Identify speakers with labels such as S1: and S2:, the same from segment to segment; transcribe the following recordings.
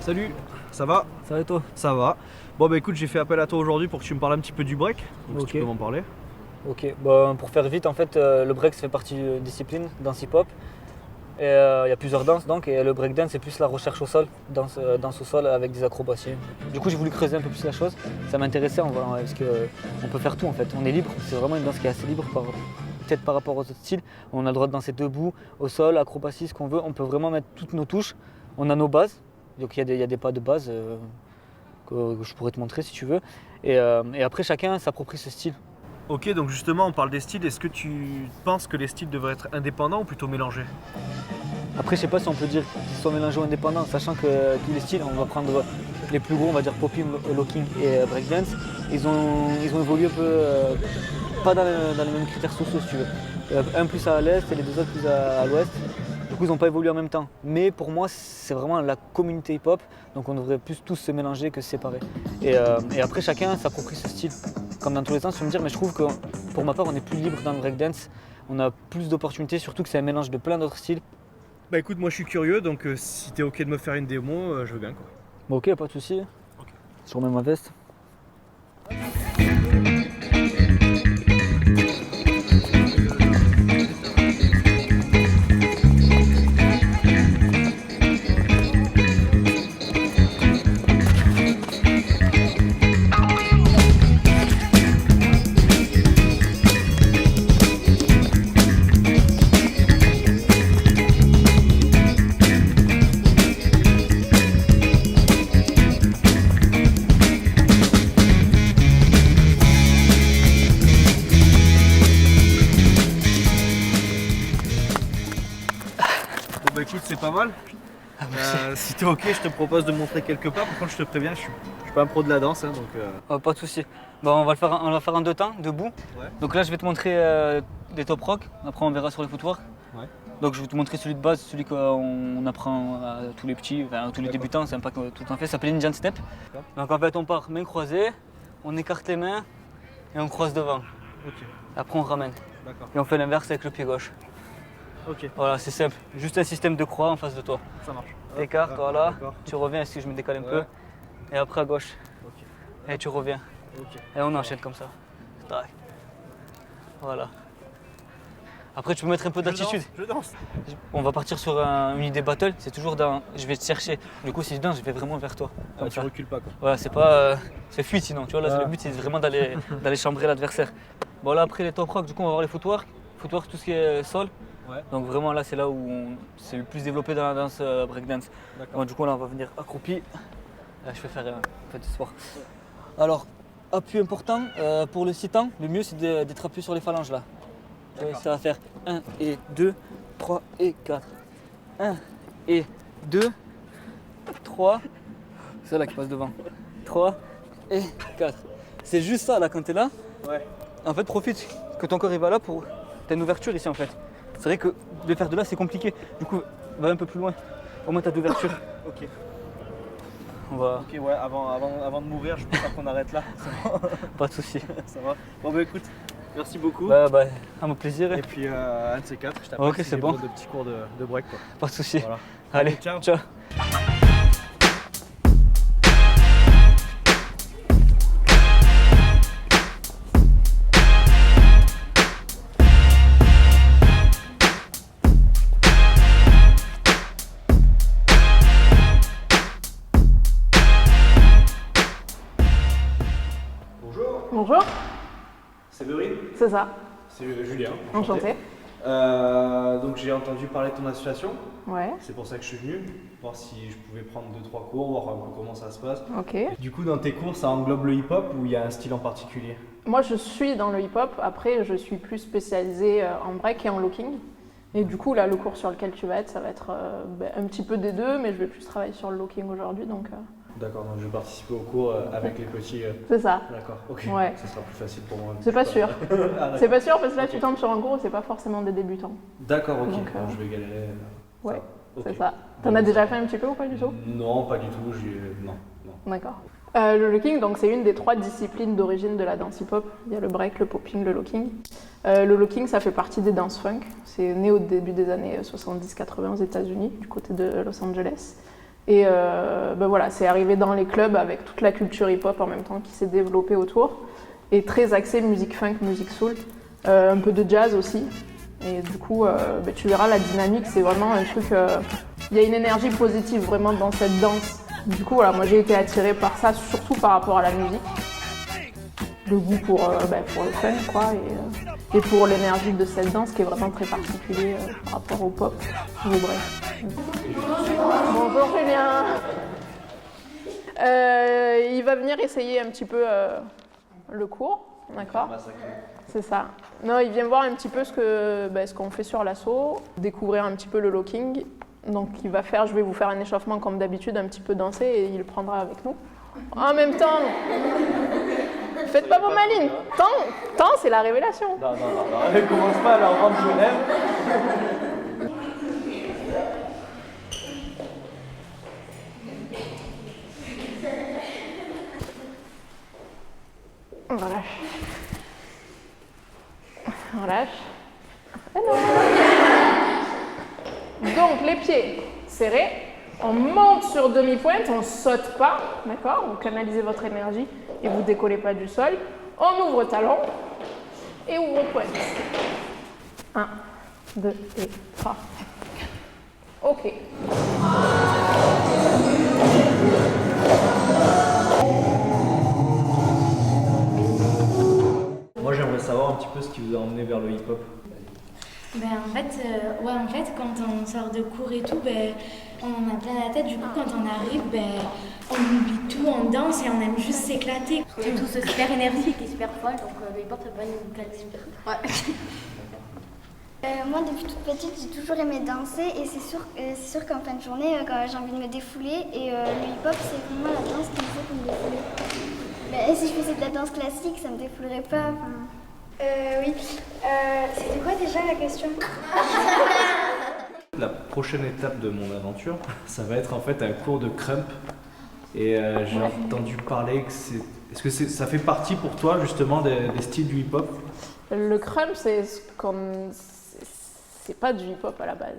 S1: Salut, ça va?
S2: Ça va et toi?
S1: Ça va. Bon bah écoute, j'ai fait appel à toi aujourd'hui pour que tu me parles un petit peu du break. Donc si tu peux m'en parler.
S2: Ok, bah, pour faire vite, en fait, le break ça fait partie d'une discipline, danse hip-hop. Et il y a plusieurs danses donc, et le breakdance c'est plus la recherche au sol, danse au sol avec des acrobaties. Du coup j'ai voulu creuser un peu plus la chose, ça m'intéressait parce qu'on peut faire tout en fait, on est libre, c'est vraiment une danse qui est assez libre peut-être par rapport aux autres styles. On a le droit de danser debout, au sol, acrobatie, ce qu'on veut, on peut vraiment mettre toutes nos touches, on a nos bases, donc il y a des pas de base que je pourrais te montrer si tu veux, et après chacun s'approprie ce style.
S1: Ok, donc justement on parle des styles, est-ce que tu penses que les styles devraient être indépendants ou plutôt mélangés?
S2: Après, je sais pas si on peut dire qu'ils soient mélangés ou indépendants, sachant que tous les styles, on va prendre les plus gros, on va dire popping, locking et breakdance, ils ont évolué un peu, pas dans les mêmes critères sociaux si tu veux. Un plus à l'est et les deux autres plus à l'ouest. Du coup, ils n'ont pas évolué en même temps. Mais pour moi, c'est vraiment la communauté hip-hop, donc on devrait plus tous se mélanger que se séparer. Et après, chacun s'approprie ce style. Comme dans tous les sens, je peux me dire, mais je trouve que pour ma part, on est plus libre dans le breakdance, on a plus d'opportunités, surtout que c'est un mélange de plein d'autres styles.
S1: Bah écoute, moi je suis curieux, donc si t'es ok de me faire une démo, je veux bien quoi.
S2: Bon, ok, pas de soucis.
S1: Ok.
S2: Je remets ma veste.
S1: Bon bah écoute, c'est pas mal. Si t'es ok, je te propose de montrer quelque part. Par contre, je te préviens, je suis pas un pro de la danse, hein, donc.
S2: Oh, pas de soucis. Bon, on va le faire en deux temps, debout.
S1: Ouais.
S2: Donc là, je vais te montrer des top rock. Après, on verra sur les footwork.
S1: Ouais.
S2: Donc je vais te montrer celui de base, celui qu'on apprend à tous les petits, enfin à tous les débutants, c'est un pas que tout le temps fait, ça s'appelle Indian Step. Donc en fait, on part main croisée, on écarte les mains et on croise devant.
S1: Ok.
S2: Après, on ramène.
S1: D'accord.
S2: Et on fait l'inverse avec le pied gauche.
S1: Ok.
S2: Voilà, c'est simple. Juste un système de croix en face de toi.
S1: Ça marche.
S2: Écarte,
S1: Hop,
S2: voilà.
S1: d'accord.
S2: Tu reviens, est-ce que je me décale un
S1: Ouais.
S2: peu? Et après à gauche.
S1: Ok.
S2: Et tu reviens.
S1: Ok.
S2: Et on enchaîne comme ça. Tac. Voilà. Après, tu peux mettre un peu d'attitude.
S1: Je danse.
S2: On va partir sur une idée battle. C'est toujours dans. Je vais te chercher. Du coup, si je danse, je vais vraiment vers toi. Comme
S1: Tu
S2: ça.
S1: recules pas quoi.
S2: Voilà, c'est pas. C'est fuite sinon. Tu vois, là,
S1: Ouais.
S2: le but, c'est vraiment d'aller chambrer l'adversaire. Bon, là, après les top rock, du coup, on va voir les footwork. Footwork, tout ce qui est sol.
S1: Ouais.
S2: Donc, vraiment, là, c'est là où c'est le plus développé dans la danse breakdance.
S1: D'accord.
S2: Bon, du coup, là, on va venir accroupi. Là, je vais faire un petit sport. Alors, appui important pour le sit-down, le mieux, c'est d'être appuyé sur les phalanges là.
S1: D'accord.
S2: Ça va faire 1 et 2, 3 et 4. 1 et 2, 3. C'est là qui passe devant. 3 et 4. C'est juste ça là quand tu es là.
S1: Ouais.
S2: En fait, profite que ton corps il va là pour. T'as une ouverture ici en fait. C'est vrai que de faire de là c'est compliqué. Du coup, va un peu plus loin. Au moins t'as d'ouverture.
S1: Ok.
S2: On va.
S1: Ok, ouais, avant de mourir, je préfère qu'on arrête là. C'est bon.
S2: Pas de soucis.
S1: Ça va. Bon bah écoute, merci beaucoup.
S2: Bah, à mon plaisir.
S1: Et puis un de ces quatre, je t'appelle
S2: Ok,
S1: si
S2: c'est
S1: j'ai
S2: bon.
S1: besoin de petits cours de break quoi.
S2: Pas de soucis.
S1: Voilà.
S2: Allez,
S1: Ciao.
S2: ciao.
S3: Bonjour,
S1: C'est Séverine,
S3: c'est ça.
S1: c'est Julien.
S3: Enchanté.
S1: Donc j'ai entendu parler de ton association,
S3: Ouais,
S1: c'est pour ça que je suis venu, voir si je pouvais prendre 2-3 cours, voir un peu comment ça se passe.
S3: ok.
S1: Du coup dans tes cours ça englobe le hip-hop ou il y a un style en particulier?
S3: Moi je suis dans le hip-hop, après je suis plus spécialisée en break et en locking. Et du coup là le cours sur lequel tu vas être, ça va être un petit peu des deux, mais je vais plus travailler sur le locking aujourd'hui donc.
S1: D'accord, donc je vais participer au cours avec les petits.
S3: C'est ça.
S1: D'accord, ok.
S3: Ouais.
S1: Ça sera plus facile pour moi.
S3: C'est pas sûr.
S1: Ah, d'accord.
S3: C'est pas sûr parce que là tu tombes sur un cours où c'est pas forcément des débutants.
S1: D'accord, ok.
S3: Donc,
S1: Je vais galérer.
S3: Ouais,
S1: Ok.
S3: c'est ça. T'en as déjà fait un petit peu ou pas du tout?
S1: Non, pas du tout. Non.
S3: D'accord. Le locking, donc c'est une des 3 disciplines d'origine de la danse hip-hop. Il y a le break, le popping, le locking. Le locking, ça fait partie des danses funk. C'est né au début des années 70-80 aux États-Unis, du côté de Los Angeles. Et voilà, c'est arrivé dans les clubs avec toute la culture hip-hop en même temps qui s'est développée autour. Et très axé musique funk, musique soul, un peu de jazz aussi. Et du coup, tu verras la dynamique, c'est vraiment un truc. Il y a une énergie positive vraiment dans cette danse. Du coup, voilà, moi j'ai été attirée par ça, surtout par rapport à la musique. Le goût pour le fun, quoi, et pour l'énergie de cette danse qui est vraiment très particulier par rapport au pop ou au break. Bonjour Julien. Il va venir essayer un petit peu le cours, d'accord? C'est ça. Non, il vient voir un petit peu ce qu'on fait sur l'assaut, découvrir un petit peu le locking. Donc je vais vous faire un échauffement comme d'habitude, un petit peu danser et il prendra avec nous. En même temps, faites pas vos malines. Tant, c'est la révélation.
S1: Non, ne commence pas à la rendre Genève.
S3: On relâche. On relâche. Et non. Donc les pieds serrés, on monte sur demi-pointe, on saute pas, d'accord? Vous canalisez votre énergie et vous décollez pas du sol. On ouvre talon et ouvre pointe. 1, 2 et 3. Ok.
S1: Moi j'aimerais savoir un petit peu ce qui vous a emmené vers le hip-hop.
S4: En fait, quand on sort de cours et tout, on en a plein la tête. Du coup, quand on arrive, on oublie tout, on danse et on aime juste s'éclater.
S5: On est tous super énergiques et super folles, donc le hip-hop, ça peut nous éclater. Ouais.
S6: Moi, depuis toute petite, j'ai toujours aimé danser et c'est sûr qu'en fin de journée, quand j'ai envie de me défouler, et le hip-hop, c'est vraiment la danse qu'il me faut pour me défouler. Mais si je faisais de la danse classique, ça me défoulerait pas. Oui. C'était quoi déjà la question?
S1: La prochaine étape de mon aventure, ça va être en fait un cours de crump. Et j'ai entendu parler que c'est... Est-ce que ça fait partie pour toi justement des styles du hip-hop?
S3: Le crump, c'est pas du hip-hop à la base.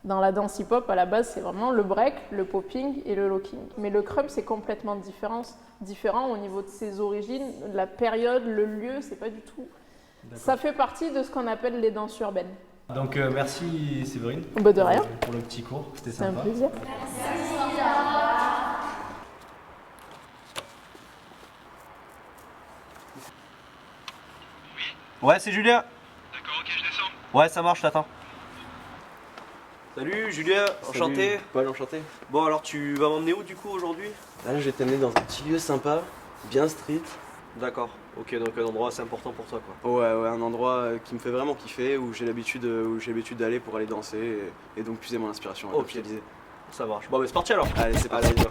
S3: Dans la danse hip-hop, à la base, c'est vraiment le break, le popping et le locking. Mais le crump, c'est complètement différent au niveau de ses origines, la période, le lieu, c'est pas du tout. Ça fait partie de ce qu'on appelle les danses urbaines.
S1: Donc merci Séverine
S3: De rien.
S1: pour le petit cours, c'était
S3: C'est un
S1: sympa.
S3: plaisir.
S7: Ouais, c'est Julien.
S8: D'accord, ok, je descends.
S7: Ouais, ça marche, je t'attends. Salut Julien, enchanté.
S9: Salut, Paul, enchanté.
S7: Bon, alors tu vas m'emmener où du coup aujourd'hui?
S9: Là, je vais t'amener dans un petit lieu sympa, bien street.
S7: D'accord, ok, donc un endroit assez important pour toi quoi.
S9: Ouais, un endroit qui me fait vraiment kiffer, où j'ai l'habitude d'aller pour aller danser et donc puiser mon inspiration.
S7: Ok.
S9: Comme je te disais.
S7: Ça marche. Bon, bah c'est parti alors.
S9: Allez, c'est parti.
S7: Allez, on y va.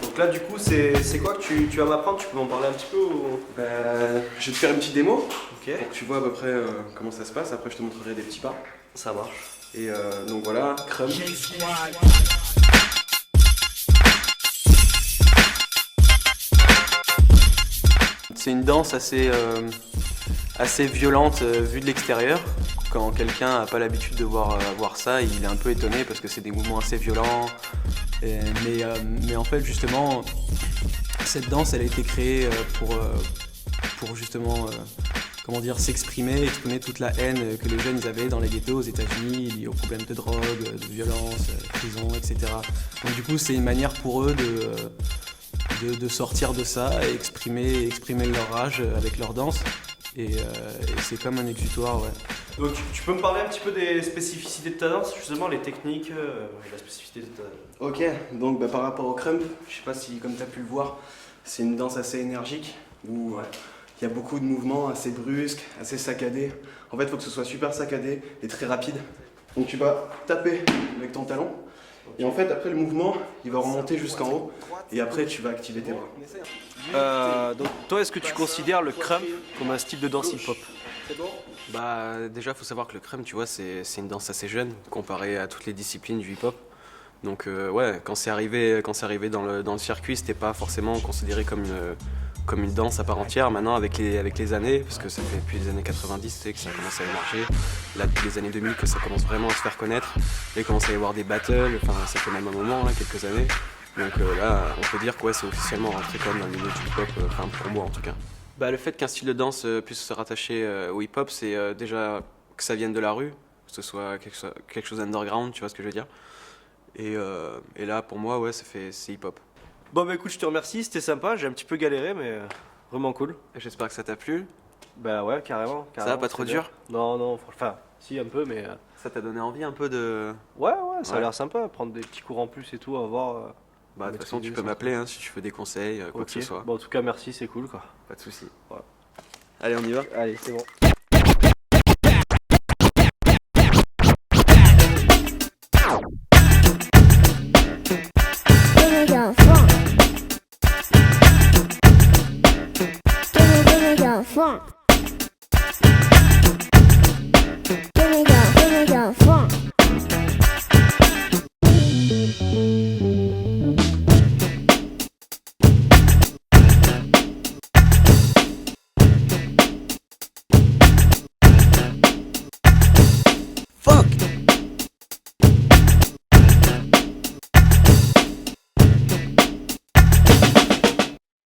S7: Donc là, du coup, c'est quoi que tu vas m'apprendre? Tu peux m'en parler un petit peu ou...
S9: Je vais te faire une petite démo
S7: Ok,
S9: pour que tu vois à peu près comment ça se passe. Après, je te montrerai des petits pas.
S7: ça marche.
S9: Et donc voilà, crump. C'est une danse assez violente vue de l'extérieur. Quand quelqu'un n'a pas l'habitude de voir ça, il est un peu étonné parce que c'est des mouvements assez violents. Mais en fait, justement, cette danse, elle a été créée pour justement exprimer toute la haine que les jeunes ils avaient dans les ghettos aux États-Unis liés aux problèmes de drogue, de violence, prison, etc. Donc du coup, c'est une manière pour eux de sortir de ça et exprimer leur rage avec leur danse. Et c'est comme un exutoire, ouais.
S7: Donc tu peux me parler un petit peu des spécificités de ta danse, justement les techniques, la spécificité de ta... Ok, donc par rapport au crump, je sais pas si comme tu as pu le voir, c'est une danse assez énergique où il y a beaucoup de mouvements assez brusques, assez saccadés. En fait il faut que ce soit super saccadé et très rapide. Donc tu vas taper avec ton talon et en fait après le mouvement il va remonter jusqu'en haut et après tu vas activer tes bras. Donc toi est-ce que tu considères le crump comme un style de danse hip-hop?
S9: Bah déjà faut savoir que le crump, tu vois, c'est une danse assez jeune comparée à toutes les disciplines du hip-hop. Donc ouais, quand c'est arrivé dans le circuit, c'était pas forcément considéré comme une danse à part entière. Maintenant avec les années, parce que ça fait depuis les années 90 tu sais, que ça commence à émerger, là depuis les années 2000 que ça commence vraiment à se faire connaître, et il commence à y avoir des battles, enfin ça fait même un moment, là, quelques années. Donc là on peut dire que ouais, c'est officiellement rentré quand même dans le milieu du hip-hop, enfin pour moi en tout cas. Bah, le fait qu'un style de danse puisse se rattacher au hip-hop, c'est déjà que ça vienne de la rue, que ce soit quelque chose d'underground, tu vois ce que je veux dire. Et là, pour moi, ouais, c'est hip-hop.
S7: Bon bah écoute, je te remercie, c'était sympa, j'ai un petit peu galéré mais vraiment cool.
S9: Et j'espère que ça t'a plu.
S7: Bah ouais, carrément.
S9: Ça va pas trop dur?
S7: Non, enfin, si un peu mais...
S9: Ça t'a donné envie un peu de...
S7: Ouais, ça a l'air sympa, prendre des petits cours en plus et tout, à voir...
S9: Bah de toute façon, tu peux m'appeler hein, si tu veux des conseils, quoi que ce soit.
S7: Bon, en tout cas, merci, c'est cool quoi.
S9: Pas de soucis.
S7: Ouais.
S9: Allez, on y va?
S7: Allez, c'est bon.
S8: Fuck